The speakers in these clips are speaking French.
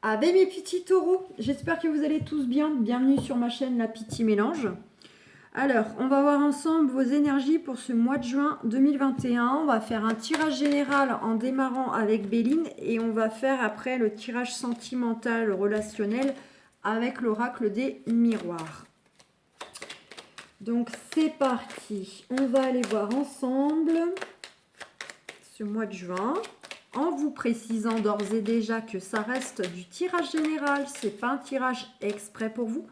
Avec mes petits taureaux, j'espère que vous allez tous bien. Bienvenue sur ma chaîne La Petite Mélange. Alors, on va voir ensemble vos énergies pour ce mois de juin 2021. On va faire un tirage général en démarrant avec Béline et on va faire après le tirage sentimental relationnel avec l'oracle des miroirs. Donc c'est parti. On va aller voir ensemble ce mois de juin. En vous précisant d'ores et déjà que ça reste du tirage général, c'est pas un tirage exprès pour vous.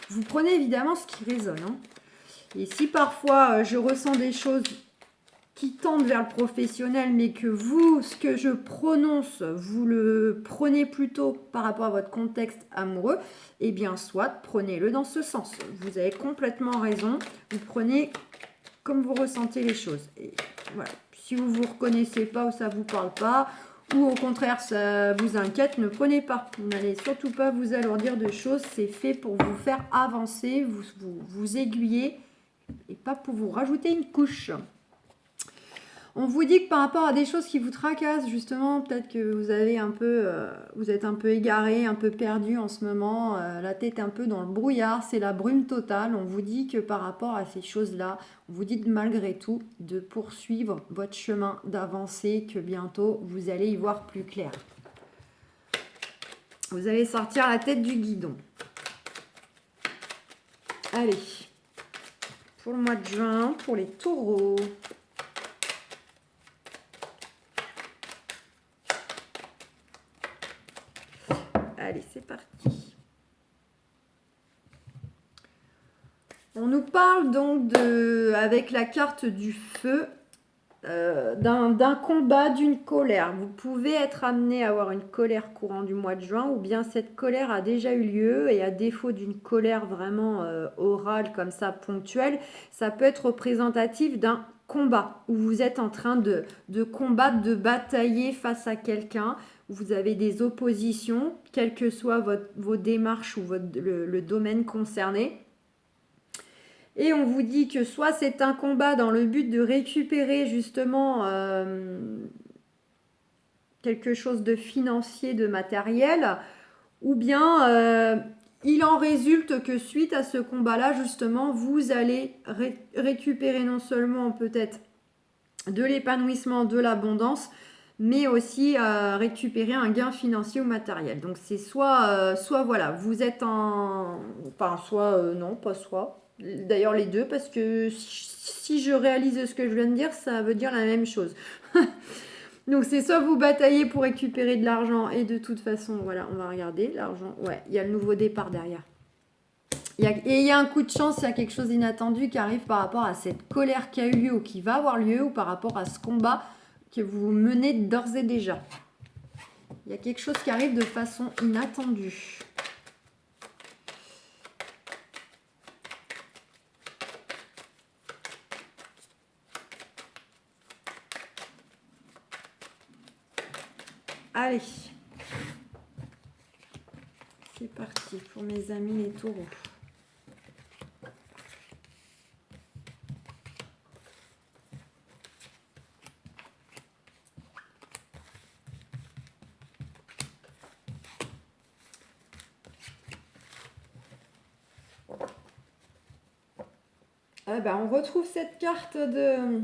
Vous prenez évidemment ce qui résonne. Et si parfois je ressens des choses qui tendent vers le professionnel, mais que vous, ce que je prononce, vous le prenez plutôt par rapport à votre contexte amoureux, eh bien soit prenez-le dans ce sens. Vous avez complètement raison. Vous prenez comme vous ressentez les choses. Et voilà. Si vous ne vous reconnaissez pas ou ça ne vous parle pas, ou au contraire ça vous inquiète, ne prenez pas. Vous n'allez surtout pas vous alourdir de choses. C'est fait pour vous faire avancer, vous aiguiller et pas pour vous rajouter une couche. On vous dit que par rapport à des choses qui vous tracassent, justement, peut-être que vous avez vous êtes un peu égaré, un peu perdu en ce moment, la tête un peu dans le brouillard, c'est la brume totale. On vous dit que par rapport à ces choses-là, on vous dit malgré tout de poursuivre votre chemin, d'avancer, que bientôt vous allez y voir plus clair. Vous allez sortir la tête du guidon. Allez, pour le mois de juin, pour les taureaux. Allez, c'est parti. On nous parle donc avec la carte du feu, d'un combat, d'une colère. Vous pouvez être amené à avoir une colère courant du mois de juin, ou bien cette colère a déjà eu lieu, et à défaut d'une colère vraiment orale comme ça, ponctuelle, ça peut être représentatif d'un combat, où vous êtes en train de combattre, de batailler face à quelqu'un, où vous avez des oppositions, quelles que soient vos démarches ou le domaine concerné. Et on vous dit que soit c'est un combat dans le but de récupérer justement quelque chose de financier, de matériel, ou bien il en résulte que suite à ce combat-là, justement, vous allez récupérer non seulement peut-être de l'épanouissement, de l'abondance, mais aussi récupérer un gain financier ou matériel. Donc c'est soit voilà, vous êtes en... Enfin, soit non, pas soit. D'ailleurs les deux, parce que si je réalise ce que je viens de dire, ça veut dire la même chose. Donc c'est soit vous bataillez pour récupérer de l'argent, et de toute façon, voilà, on va regarder l'argent. Ouais, il y a le nouveau départ derrière. Et il y a un coup de chance, il y a quelque chose d'inattendu qui arrive par rapport à cette colère qui a eu lieu ou qui va avoir lieu, ou par rapport à ce combat que vous menez d'ores et déjà. Il y a quelque chose qui arrive de façon inattendue. Allez. C'est parti pour mes amis les taureaux. Ah bah, on retrouve cette carte de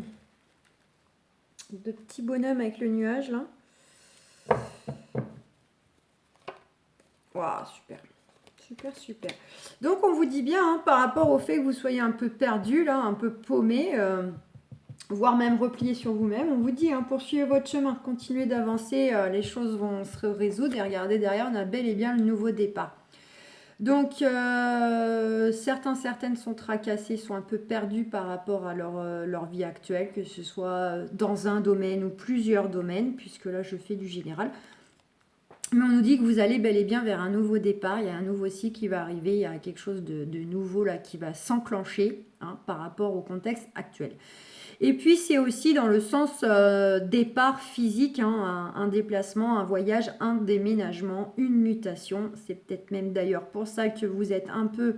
petit bonhomme avec le nuage là. Waouh, super. Super, super. Donc on vous dit bien, par rapport au fait que vous soyez un peu perdu là, un peu paumé, voire même replié sur vous-même, on vous dit, poursuivez votre chemin, continuez d'avancer, les choses vont se résoudre, et regardez derrière, on a bel et bien le nouveau départ. Donc certaines sont tracassés, sont un peu perdus par rapport à leur vie actuelle, que ce soit dans un domaine ou plusieurs domaines, puisque là je fais du général. Mais on nous dit que vous allez bel et bien vers un nouveau départ, il y a un nouveau cycle qui va arriver, il y a quelque chose de nouveau là qui va s'enclencher par rapport au contexte actuel. Et puis c'est aussi dans le sens départ physique, un déplacement, un voyage, un déménagement, une mutation. C'est peut-être même d'ailleurs pour ça que vous êtes un peu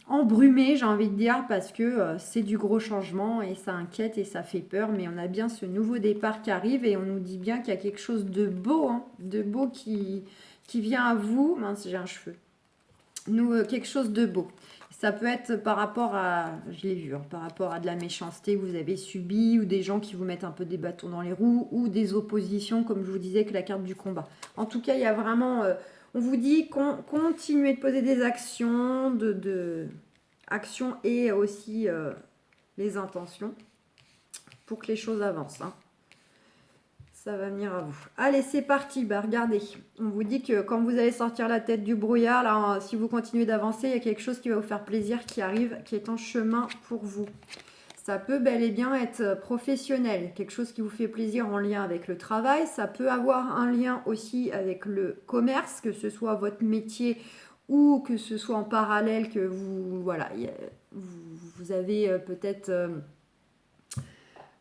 embrumé, j'ai envie de dire, parce que c'est du gros changement et ça inquiète et ça fait peur. Mais on a bien ce nouveau départ qui arrive et on nous dit bien qu'il y a quelque chose de beau, hein, de beau qui vient à vous. Mince, j'ai un cheveu. Quelque chose de beau. Ça peut être par rapport à, je l'ai vu, hein, par rapport à de la méchanceté que vous avez subie ou des gens qui vous mettent un peu des bâtons dans les roues ou des oppositions, comme je vous disais, que la carte du combat. En tout cas, il y a vraiment, on vous dit continuez de poser des actions, actions et aussi les intentions pour que les choses avancent. Hein. Ça va venir à vous. Allez, c'est parti. Bah, regardez, on vous dit que quand vous allez sortir la tête du brouillard, là, si vous continuez d'avancer, il y a quelque chose qui va vous faire plaisir, qui arrive, qui est en chemin pour vous. Ça peut bel et bien être professionnel, quelque chose qui vous fait plaisir en lien avec le travail. Ça peut avoir un lien aussi avec le commerce, que ce soit votre métier ou que ce soit en parallèle, que vous, voilà, vous avez peut-être...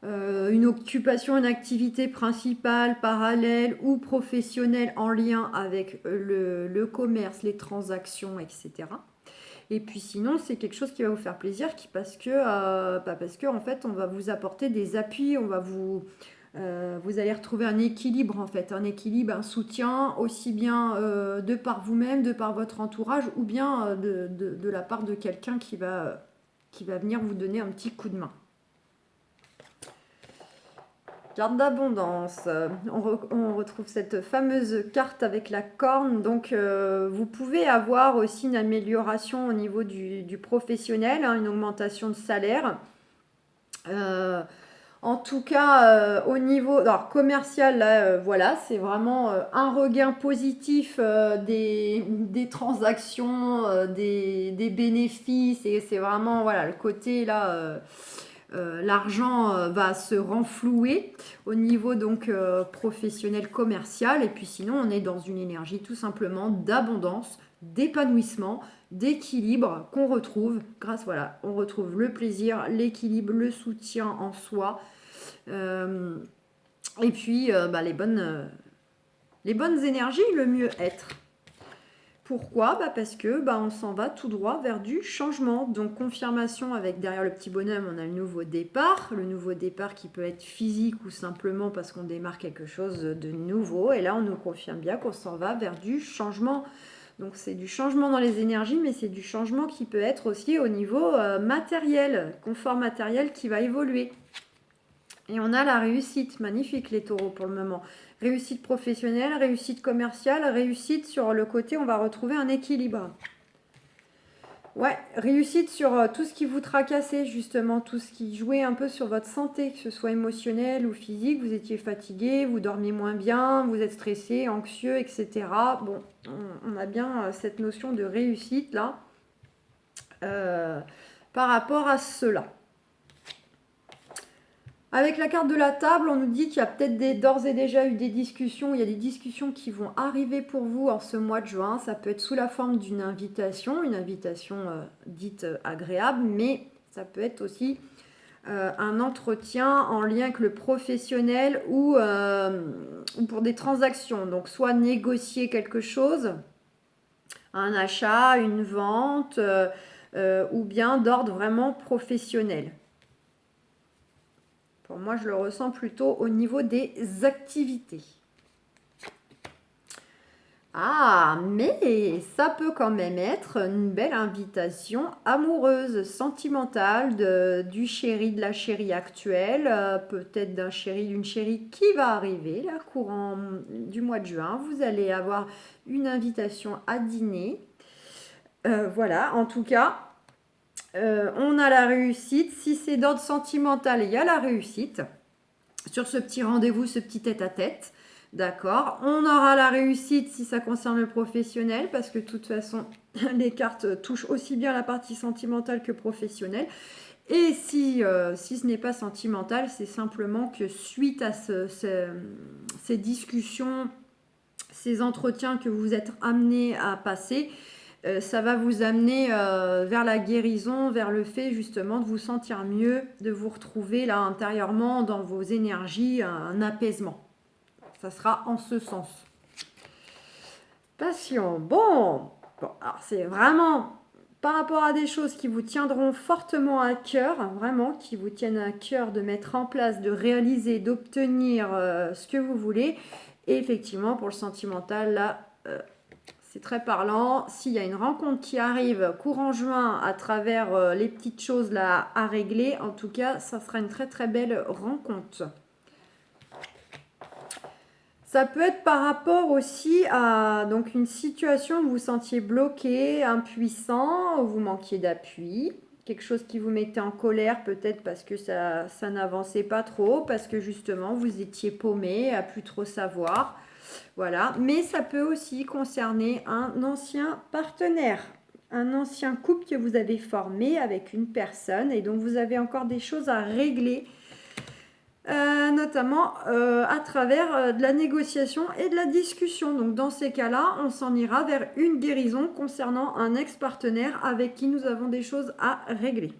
une occupation, une activité principale, parallèle ou professionnelle en lien avec le commerce, les transactions, etc. Et puis sinon, c'est quelque chose qui va vous faire plaisir parce que en fait, on va vous apporter des appuis, vous allez retrouver un équilibre en fait, un équilibre, un soutien aussi bien de par vous-même, de par votre entourage ou bien de la part de quelqu'un qui va venir vous donner un petit coup de main. Carte d'abondance, on retrouve cette fameuse carte avec la corne, donc vous pouvez avoir aussi une amélioration au niveau du professionnel, hein, une augmentation de salaire. En tout cas, au niveau commercial, là, voilà, c'est vraiment un regain positif des transactions, des bénéfices, et c'est vraiment voilà, le côté là... l'argent va se renflouer au niveau donc professionnel, commercial, et puis sinon on est dans une énergie tout simplement d'abondance, d'épanouissement, d'équilibre qu'on retrouve grâce, voilà, on retrouve le plaisir, l'équilibre, le soutien en soi, et puis les bonnes énergies, le mieux-être. Pourquoi ? Parce que on s'en va tout droit vers du changement. Donc confirmation avec derrière le petit bonhomme, on a le nouveau départ. Le nouveau départ qui peut être physique ou simplement parce qu'on démarre quelque chose de nouveau. Et là, on nous confirme bien qu'on s'en va vers du changement. Donc c'est du changement dans les énergies, mais c'est du changement qui peut être aussi au niveau matériel, confort matériel qui va évoluer. Et on a la réussite, magnifique les taureaux pour le moment. Réussite professionnelle, réussite commerciale, réussite sur le côté, on va retrouver un équilibre. Ouais, réussite sur tout ce qui vous tracassait justement, tout ce qui jouait un peu sur votre santé, que ce soit émotionnel ou physique, vous étiez fatigué, vous dormiez moins bien, vous êtes stressé, anxieux, etc. Bon, on a bien cette notion de réussite là, par rapport à cela. Avec la carte de la table, on nous dit qu'il y a peut-être d'ores et déjà eu des discussions. Il y a des discussions qui vont arriver pour vous en ce mois de juin. Ça peut être sous la forme d'une invitation, dite agréable, mais ça peut être aussi un entretien en lien avec le professionnel ou pour des transactions. Donc soit négocier quelque chose, un achat, une vente, ou bien d'ordre vraiment professionnel. Pour moi, je le ressens plutôt au niveau des activités. Ah, mais ça peut quand même être une belle invitation amoureuse, sentimentale du chéri, de la chérie actuelle, peut-être d'un chéri, d'une chérie qui va arriver, là, courant du mois de juin. Vous allez avoir une invitation à dîner. Voilà, en tout cas... on a la réussite. Si c'est d'ordre sentimental, il y a la réussite sur ce petit rendez-vous, ce petit tête-à-tête. D'accord. On aura la réussite si ça concerne le professionnel, parce que de toute façon, les cartes touchent aussi bien la partie sentimentale que professionnelle. Et si ce n'est pas sentimental, c'est simplement que suite à ces discussions, ces entretiens que vous êtes amenés à passer, ça va vous amener vers la guérison, vers le fait justement de vous sentir mieux, de vous retrouver là intérieurement dans vos énergies, un apaisement. Ça sera en ce sens. Passion, bon alors c'est vraiment par rapport à des choses qui vous tiendront fortement à cœur, vraiment, qui vous tiennent à cœur de mettre en place, de réaliser, d'obtenir ce que vous voulez. Et effectivement, pour le sentimental, là, c'est très parlant. S'il y a une rencontre qui arrive courant juin à travers les petites choses là à régler, en tout cas, ça sera une très très belle rencontre. Ça peut être par rapport aussi à donc, une situation où vous vous sentiez bloqué, impuissant, où vous manquiez d'appui. Quelque chose qui vous mettait en colère peut-être parce que ça n'avançait pas trop, parce que justement vous étiez paumé, à plus trop savoir. Voilà. Mais ça peut aussi concerner un ancien partenaire, un ancien couple que vous avez formé avec une personne et donc vous avez encore des choses à régler. Notamment à travers de la négociation et de la discussion. Donc dans ces cas-là, on s'en ira vers une guérison concernant un ex-partenaire avec qui nous avons des choses à régler.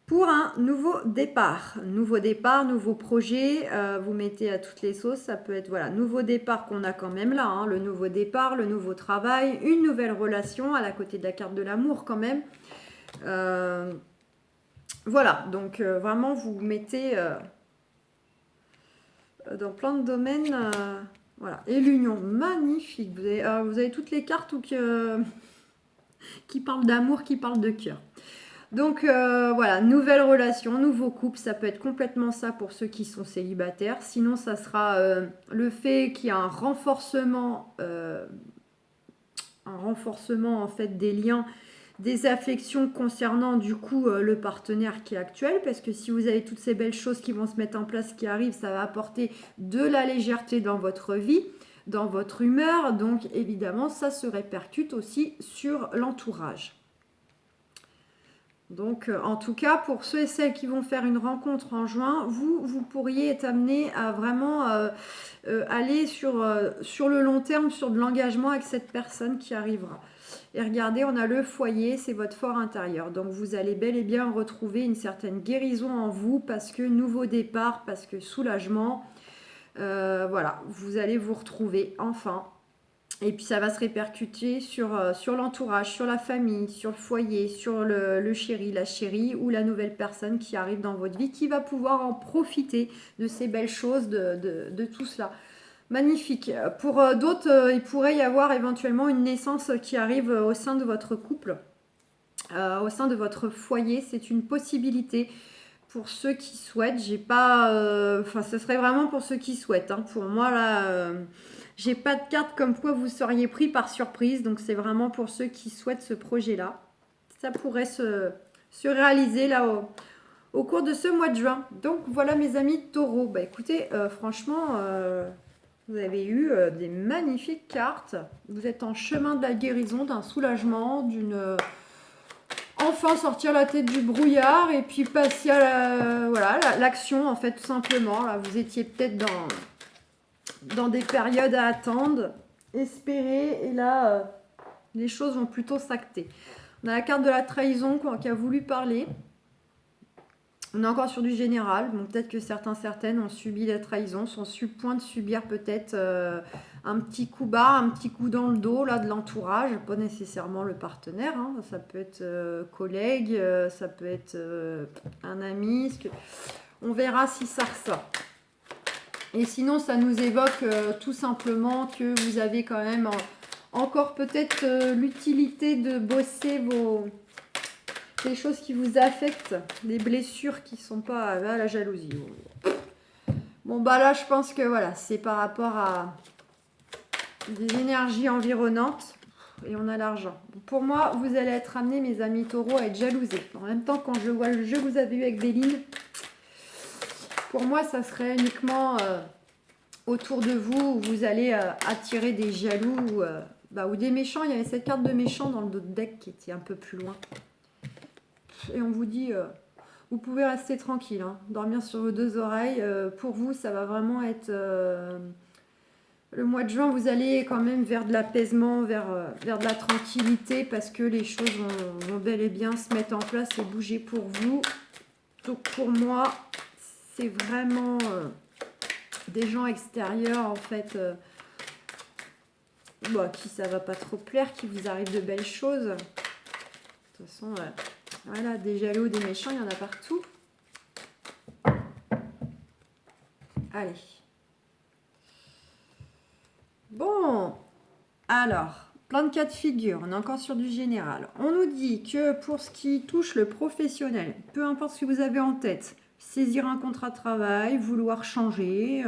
Pour un nouveau départ, nouveau projet, vous mettez à toutes les sauces, ça peut être voilà, nouveau départ qu'on a quand même là, hein, le nouveau départ, le nouveau travail, une nouvelle relation à la côté de la carte de l'amour quand même. Voilà, donc vraiment vous mettez dans plein de domaines. Voilà. Et l'union, magnifique. Vous avez toutes les cartes qui parlent d'amour, qui parlent de cœur. Donc voilà, nouvelle relation, nouveau couple, ça peut être complètement ça pour ceux qui sont célibataires. Sinon, ça sera le fait qu'il y a un renforcement en fait des liens, des affections concernant du coup le partenaire qui est actuel, parce que si vous avez toutes ces belles choses qui vont se mettre en place, qui arrivent, ça va apporter de la légèreté dans votre vie, dans votre humeur, donc évidemment ça se répercute aussi sur l'entourage. Donc en tout cas pour ceux et celles qui vont faire une rencontre en juin, vous pourriez être amené à vraiment aller sur le long terme, sur de l'engagement avec cette personne qui arrivera. Et regardez, on a le foyer, c'est votre fort intérieur. Donc vous allez bel et bien retrouver une certaine guérison en vous parce que nouveau départ, parce que soulagement. Voilà, vous allez vous retrouver enfin. Et puis ça va se répercuter sur l'entourage, sur la famille, sur le foyer, sur le chéri, la chérie ou la nouvelle personne qui arrive dans votre vie, qui va pouvoir en profiter de ces belles choses, de tout cela. Magnifique. Pour d'autres, il pourrait y avoir éventuellement une naissance qui arrive au sein de votre couple, au sein de votre foyer. C'est une possibilité pour ceux qui souhaitent. J'ai pas, ce serait vraiment pour ceux qui souhaitent. Hein. Pour moi là, j'ai pas de carte comme quoi vous seriez pris par surprise. Donc c'est vraiment pour ceux qui souhaitent ce projet-là. Ça pourrait se réaliser là au cours de ce mois de juin. Donc voilà mes amis taureaux. Bah écoutez, franchement. Vous avez eu des magnifiques cartes. Vous êtes en chemin de la guérison, d'un soulagement, d'une... Enfin sortir la tête du brouillard et puis passer à l'action en fait tout simplement. Là, vous étiez peut-être dans des périodes à attendre, espérer et là les choses vont plutôt s'acter. On a la carte de la trahison qui a voulu parler. On est encore sur du général, donc peut-être que certaines ont subi la trahison, sont sur le point de subir peut-être un petit coup bas, un petit coup dans le dos là, de l'entourage, pas nécessairement le partenaire, hein. Ça peut être collègue, ça peut être un ami, on verra si ça ressort. Et sinon ça nous évoque tout simplement que vous avez quand même encore peut-être l'utilité de bosser des choses qui vous affectent, des blessures qui sont pas la jalousie. Bon bah là je pense que voilà, c'est par rapport à des énergies environnantes et on a l'argent. Pour moi, vous allez être amenés, mes amis taureaux, à être jalousés. En même temps, quand je vois le jeu que vous avez eu avec Béline, pour moi ça serait uniquement autour de vous où vous allez attirer des jaloux ou des méchants. Il y avait cette carte de méchant dans le dos de deck qui était un peu plus loin. Et on vous dit, vous pouvez rester tranquille, hein, dormir sur vos deux oreilles. Pour vous, ça va vraiment être... le mois de juin, vous allez quand même vers de l'apaisement, vers de la tranquillité, parce que les choses vont bel et bien se mettre en place et bouger pour vous. Donc pour moi, c'est vraiment des gens extérieurs, en fait... Bon, qui ça va pas trop plaire, qui vous arrive de belles choses. De toute façon, voilà, des jaloux, des méchants, il y en a partout. Allez. Bon, alors, plein de cas de figure, on est encore sur du général. On nous dit que pour ce qui touche le professionnel, peu importe ce que vous avez en tête, saisir un contrat de travail, vouloir changer,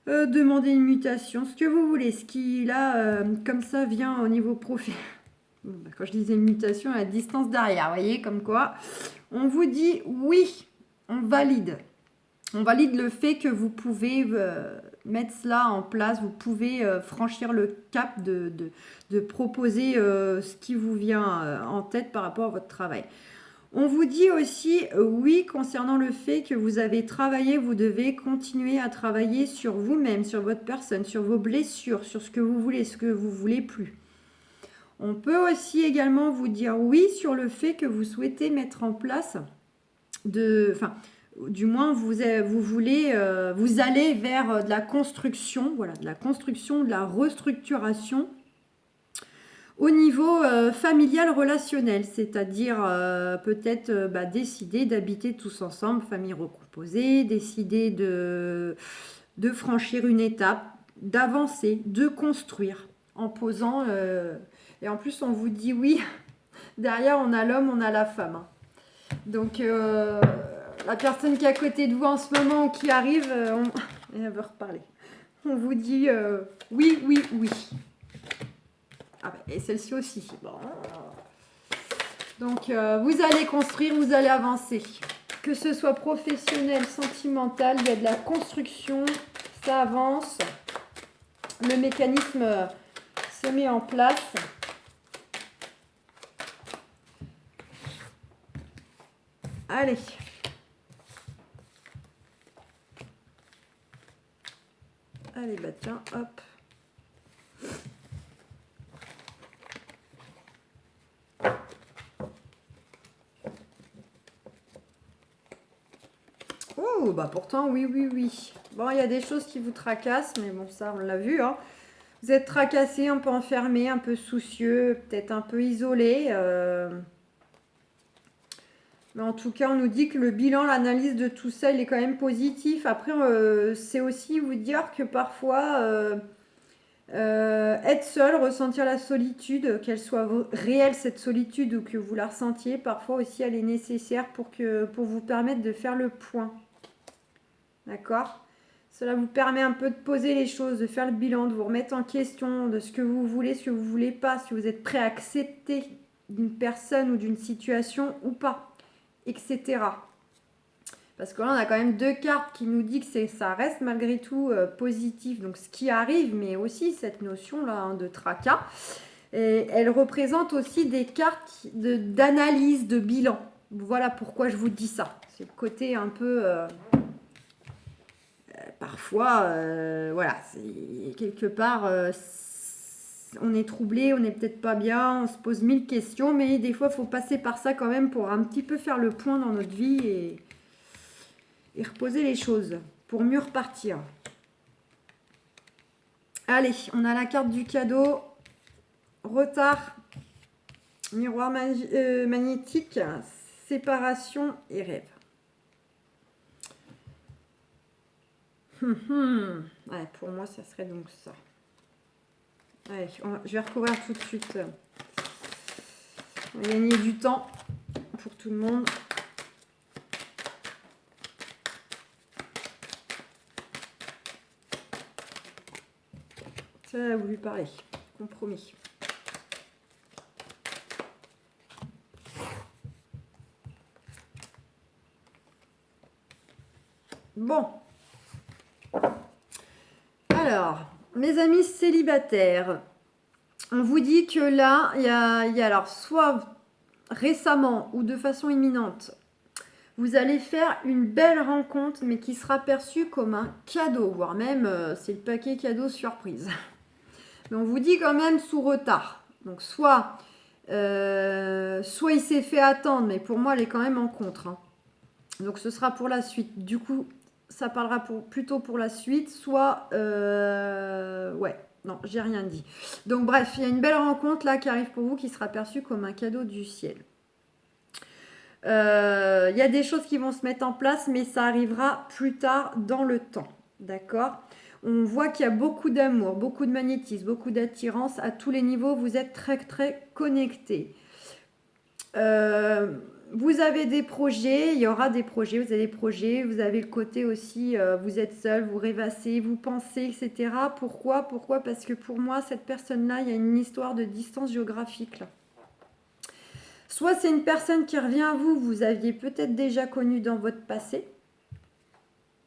demander une mutation, ce que vous voulez, ce qui là, comme ça, vient au niveau professionnel. Quand je disais mutation, à distance derrière, vous voyez, comme quoi, on vous dit oui, on valide. On valide le fait que vous pouvez mettre cela en place, vous pouvez franchir le cap de proposer ce qui vous vient en tête par rapport à votre travail. On vous dit aussi oui concernant le fait que vous avez travaillé, vous devez continuer à travailler sur vous-même, sur votre personne, sur vos blessures, sur ce que vous voulez, ce que vous voulez plus. On peut aussi également vous dire oui sur le fait que vous souhaitez mettre en place du moins vous voulez, vous allez vers de la construction, voilà, de la construction, de la restructuration au niveau familial relationnel, c'est-à-dire peut-être décider d'habiter tous ensemble, famille recomposée, décider de franchir une étape, d'avancer, de construire en posant. Et en plus, on vous dit oui. Derrière, on a l'homme, on a la femme. Hein. Donc, la personne qui est à côté de vous en ce moment ou qui arrive, elle veut reparler. On vous dit oui, oui, oui. Ah bah, et celle-ci aussi. Bon. Donc, vous allez construire, vous allez avancer. Que ce soit professionnel, sentimental, il y a de la construction, ça avance. Le mécanisme se met en place. Allez. Allez, bah tiens, hop. Oh, bah pourtant, oui, oui, oui. Bon, il y a des choses qui vous tracassent, mais bon, ça, on l'a vu, hein. Vous êtes tracassé, un peu enfermé, un peu soucieux, peut-être un peu isolé. Mais en tout cas, on nous dit que le bilan, l'analyse de tout ça, il est quand même positif. Après, c'est aussi vous dire que parfois, être seul, ressentir la solitude, qu'elle soit réelle cette solitude ou que vous la ressentiez, parfois aussi elle est nécessaire pour vous permettre de faire le point. D'accord ? Cela vous permet un peu de poser les choses, de faire le bilan, de vous remettre en question de ce que vous voulez, ce que vous ne voulez pas, si vous êtes prêt à accepter d'une personne ou d'une situation ou pas, etc. Parce que là, on a quand même deux cartes qui nous disent que ça reste malgré tout positif. Donc, ce qui arrive, mais aussi cette notion-là de tracas. Et elle représente aussi des cartes d'analyse, de bilan. Voilà pourquoi je vous dis ça. C'est le côté un peu... parfois, voilà, quelque part, on est troublé, on n'est peut-être pas bien, on se pose 1000 questions, mais des fois, il faut passer par ça quand même pour un petit peu faire le point dans notre vie et reposer les choses pour mieux repartir. Allez, on a la carte du cadeau, retard, miroir magnétique, séparation et rêve. Ouais, pour moi, ça serait donc ça. Allez, je vais recouvrir tout de suite. On va gagner du temps pour tout le monde. Ça a voulu parler. Compromis. Bon. Alors, mes amis célibataires, on vous dit que là, il y a alors soit récemment ou de façon imminente, vous allez faire une belle rencontre, mais qui sera perçue comme un cadeau, voire même c'est le paquet cadeau surprise. Mais on vous dit quand même sous retard. Donc soit il s'est fait attendre, mais pour moi, elle est quand même en contre. Hein. Donc ce sera pour la suite. Du coup, ça parlera plutôt pour la suite. Soit, ouais, non, j'ai rien dit. Donc bref, il y a une belle rencontre là qui arrive pour vous, qui sera perçue comme un cadeau du ciel. Il y a des choses qui vont se mettre en place, mais ça arrivera plus tard dans le temps. D'accord? On voit qu'il y a beaucoup d'amour, beaucoup de magnétisme, beaucoup d'attirance à tous les niveaux. Vous êtes très très connectés. Vous avez des projets, il y aura des projets, vous avez des projets, vous avez le côté aussi, vous êtes seul, vous rêvassez, vous pensez, etc. Pourquoi? Parce que pour moi, cette personne-là, il y a une histoire de distance géographique là. Soit c'est une personne qui revient à vous, vous aviez peut-être déjà connu dans votre passé.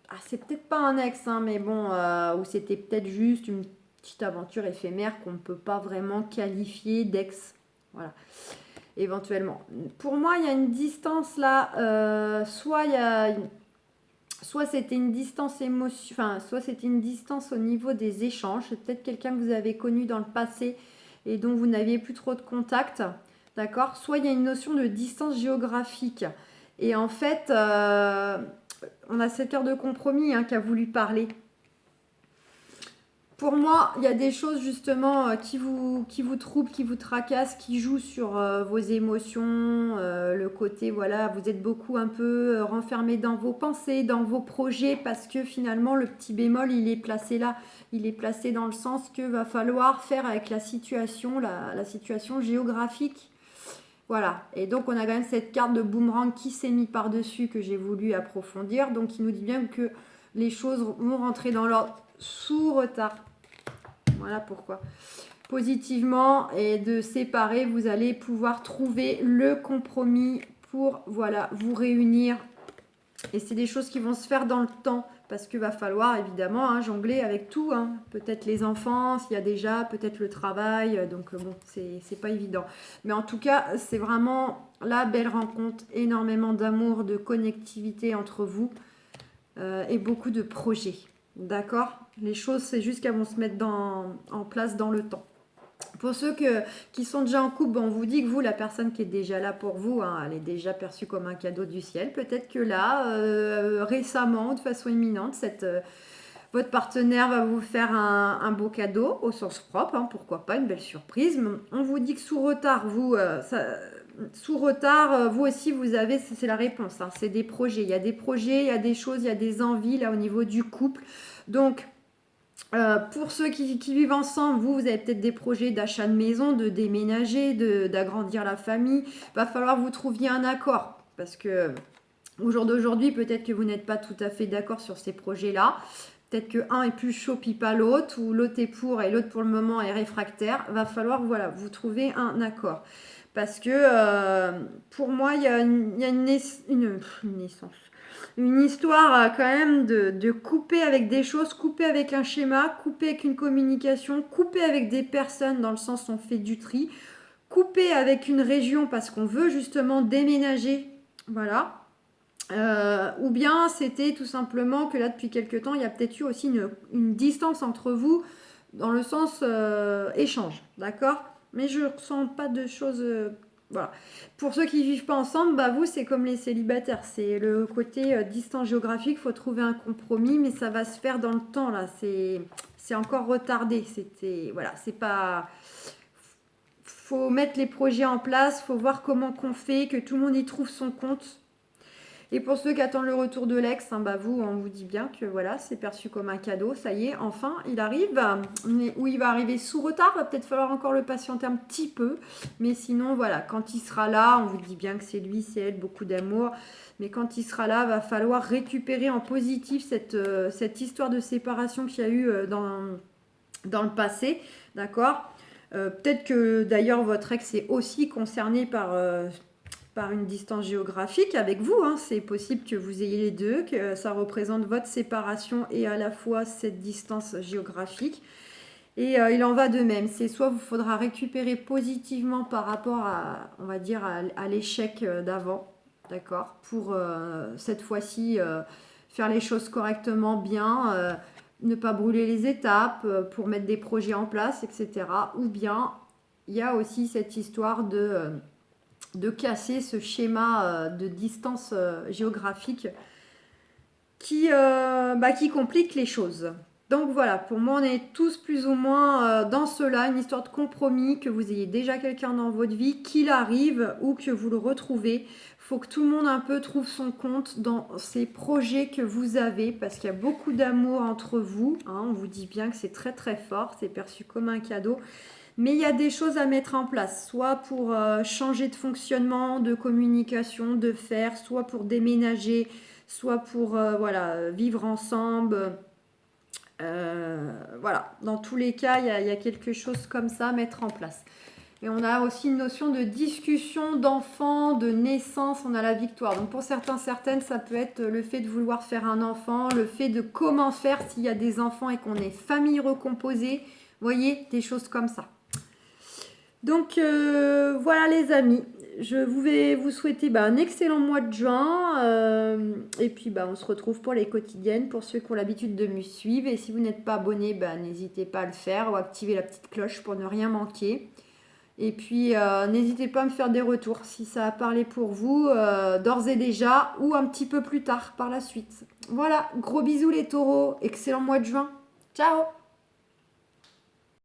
Ah, c'est peut-être pas un ex, hein, mais bon, ou c'était peut-être juste une petite aventure éphémère qu'on ne peut pas vraiment qualifier d'ex. Voilà. Éventuellement. Pour moi, il y a une distance là, soit c'était une distance soit c'était une distance au niveau des échanges. C'est peut-être quelqu'un que vous avez connu dans le passé et dont vous n'aviez plus trop de contact, d'accord? Soit il y a une notion de distance géographique. Et en fait, on a cette heure de compromis qui a voulu parler. Pour moi, il y a des choses justement qui vous troublent, qui vous tracassent, qui jouent sur vos émotions, le côté, voilà, vous êtes beaucoup un peu renfermé dans vos pensées, dans vos projets, parce que finalement, le petit bémol, il est placé là. Il est placé dans le sens que va falloir faire avec la situation, la situation géographique. Voilà, et donc on a quand même cette carte de boomerang qui s'est mis par-dessus, que j'ai voulu approfondir. Donc il nous dit bien que les choses vont rentrer dans l'ordre sous retard. Voilà pourquoi. Positivement, et de séparer, vous allez pouvoir trouver le compromis pour, voilà, vous réunir. Et c'est des choses qui vont se faire dans le temps, parce qu'il va falloir évidemment jongler avec tout. Peut-être les enfants, s'il y a déjà, peut-être le travail. Donc bon, c'est pas évident. Mais en tout cas, c'est vraiment la belle rencontre, énormément d'amour, de connectivité entre vous et beaucoup de projets. D'accord? Les choses, c'est juste qu'elles vont se mettre en place dans le temps. Pour ceux qui sont déjà en couple, on vous dit que vous, la personne qui est déjà là pour vous, elle est déjà perçue comme un cadeau du ciel. Peut-être que là, récemment, de façon imminente, votre partenaire va vous faire un beau cadeau, au sens propre, pourquoi pas, une belle surprise. On vous dit que sous retard, vous aussi, vous avez, c'est la réponse, c'est des projets. Il y a des projets, il y a des choses, il y a des envies là au niveau du couple. Donc, pour ceux qui vivent ensemble, vous avez peut-être des projets d'achat de maison, de déménager, d'agrandir la famille. Il va falloir que vous trouviez un accord. Parce que au jour d'aujourd'hui, peut-être que vous n'êtes pas tout à fait d'accord sur ces projets-là. Peut-être qu'un est plus chaud puis pas l'autre, ou l'autre est pour et l'autre pour le moment est réfractaire. Il va falloir, voilà, vous trouver un accord. Parce que pour moi, il y a une naissance. Une histoire quand même de couper avec des choses, couper avec un schéma, couper avec une communication, couper avec des personnes dans le sens où on fait du tri, couper avec une région parce qu'on veut justement déménager, voilà. Ou bien c'était tout simplement que là depuis quelques temps il y a peut-être eu aussi une distance entre vous dans le sens échange, d'accord? Mais je ne ressens pas de choses... voilà. Pour ceux qui ne vivent pas ensemble, vous, c'est comme les célibataires. C'est le côté distance géographique. Il faut trouver un compromis, mais ça va se faire dans le temps, là. C'est encore retardé. Voilà, c'est pas... faut mettre les projets en place. Faut voir comment qu'on fait, que tout le monde y trouve son compte. Et pour ceux qui attendent le retour de l'ex, vous, on vous dit bien que voilà, c'est perçu comme un cadeau. Ça y est, enfin, il arrive. Mais où il va arriver sous retard, va peut-être falloir encore le patienter un petit peu. Mais sinon, voilà, quand il sera là, on vous dit bien que c'est lui, c'est elle, beaucoup d'amour. Mais quand il sera là, va falloir récupérer en positif cette histoire de séparation qu'il y a eu dans le passé. D'accord? Peut-être que d'ailleurs, votre ex est aussi concerné par une distance géographique avec vous. C'est possible que vous ayez les deux, que ça représente votre séparation et à la fois cette distance géographique. Et il en va de même. C'est soit vous faudra récupérer positivement par rapport à, on va dire, à l'échec d'avant, d'accord, pour cette fois-ci faire les choses correctement, bien, ne pas brûler les étapes, pour mettre des projets en place, etc. Ou bien, il y a aussi cette histoire de casser ce schéma de distance géographique qui complique les choses. Donc voilà, pour moi, on est tous plus ou moins dans cela, une histoire de compromis, que vous ayez déjà quelqu'un dans votre vie, qu'il arrive ou que vous le retrouvez. Faut que tout le monde un peu trouve son compte dans ces projets que vous avez, parce qu'il y a beaucoup d'amour entre vous. Hein, on vous dit bien que c'est très très fort, c'est perçu comme un cadeau. Mais il y a des choses à mettre en place, soit pour changer de fonctionnement, de communication, de faire, soit pour déménager, soit pour voilà, vivre ensemble. Voilà, dans tous les cas, il y a quelque chose comme ça à mettre en place. Et on a aussi une notion de discussion d'enfant, de naissance, on a la victoire. Donc pour certains, certaines, ça peut être le fait de vouloir faire un enfant, le fait de comment faire s'il y a des enfants et qu'on est famille recomposée. Vous voyez, des choses comme ça. Donc voilà les amis, je vais vous souhaiter un excellent mois de juin et puis on se retrouve pour les quotidiennes pour ceux qui ont l'habitude de me suivre, et si vous n'êtes pas abonné, n'hésitez pas à le faire ou activer la petite cloche pour ne rien manquer. Et puis n'hésitez pas à me faire des retours si ça a parlé pour vous d'ores et déjà ou un petit peu plus tard par la suite. Voilà, gros bisous les taureaux, excellent mois de juin, ciao.